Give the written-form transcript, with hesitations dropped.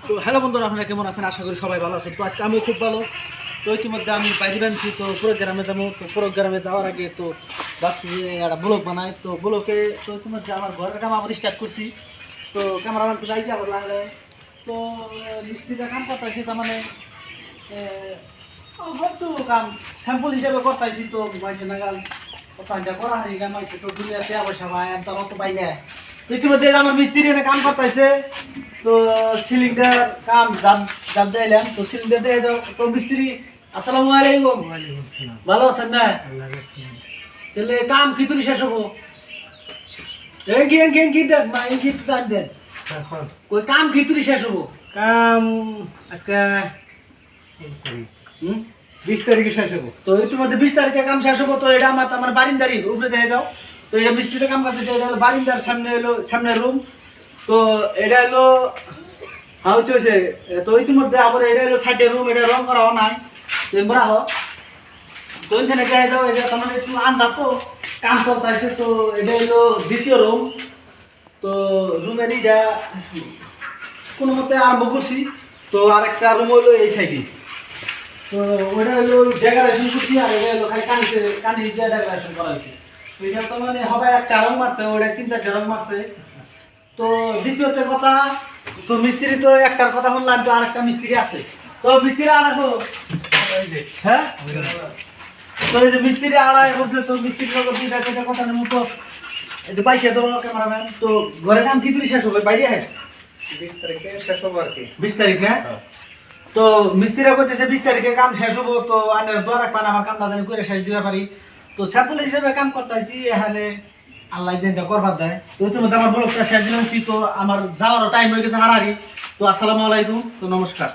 তো হ্যালো বন্ধুরা, আপনারা কেমন আছেন? আশা করি সবাই ভালো আছেন। তো আজকে আমিও খুব ভালো। তো ইতিমধ্যে আমি বাইরে বানছি, তো প্রোগ্রামে যাবো। তো প্রোগ্রামে যাওয়ার আগে তো ভাবছি যে একটা ব্লগ বানাই। তো ব্লগে তো ইতিমধ্যে আমার ঘরের কাম আবার স্টার্ট করছি। তো ক্যামেরাম্যান তো যাইতে আবার লাগলে তো মিস্ত্রিটা কাম করতেছি, তার মানে হয়তো কাম স্যাম্পল হিসাবে করতেছি। তো মাইছে নাগাল কথা করা হারি গান মাইছে, তো দুনিয়া দেওয়া পয়সা ভাই আমি তো অত পাই না। তো ইতিমধ্যে আমার মিস্ত্রি এনে কাম করতেছে। তো সিলিন্ডার কাম জাপ দিলাম, তো সিলিন্ডার দিয়ে দাও। তো মিস্ত্রি আসসালামু আলাইকুম। ভালো আছেন না? তাহলে কাম কি তুলি শেষ হবো? কি দেন মা, এই গীত গান দেন। ওই কাম কি তুলি শেষ হবো? কাম আজকে 20 তারিখে শেষ হবো। তো ইতিমধ্যে 20 তারিখে কাম শেষ হবো। তো এটা আমার বারিন্দারি উপরে দেখে দাও। তো এটা মিস্ত্রিতে কাম করতেছে। এটা হলো বারিন্দার সামনে, হলো সামনের রুম। তো এটা হলো হাউস হয়েছে। তো ইতিমধ্যে আবার এটা হলো সাইডের রুম, এটা রং করাও নাই। তো এমরা হোক তো এখানে দেখে দাও। এটা তোমার একটু আন্দাজ তো কাম করতেছে। তো এটা হলো দ্বিতীয় রুম। তো রুমের এটা কোনো মতে আরম্ভ করছি। তো আরেকটা রুম হলো এই সাইডে। তো ওইটা হলো ডেকোরেশন করছি, আর এটা হলো খালি কানি দিয়ে ডেকোরেশন করা হয়েছে। তো এটা তো মানে হবে একটা রং মারছে, ওটা 3-4টা রং মারছে। তো দ্বিতীয়ত কথা, তো মিস্ত্রি তো একটার কথা শুনলাম, তো আরেকটা মিস্ত্রি আছে। তো মিস্ত্রি আড়াই, হ্যাঁ তো এই যে মিস্ত্রি আড়াই করছে। তো মিস্ত্রির লোক দুইটা কথা নেই তো এই যে বাইকে দেবো ক্যামেরাম্যান। তো ঘরের কাম কি তুলি শেষ হবে বাইরে? 20 তারিখে শেষ হবো আর কি। 20 তারিখ না? তো মিস্ত্রিরা করতেছে 20 তারিখে কাম শেষ হবো। তো আনের দোয়া রাখবেন আমার কামটা জানি করে শেষ দিতে পারি। তো ছাত্র হিসেবে কাম করতেছি এখানে, আল্লাহ যেটা করবার দেয়। তো ইতিমধ্যে আমার ব্লগটা শেষ দিলাম। তো আমার যাওয়ারও টাইম হয়ে গেছে হারারি। তো আসসালামু আলাইকুম, তো নমস্কার।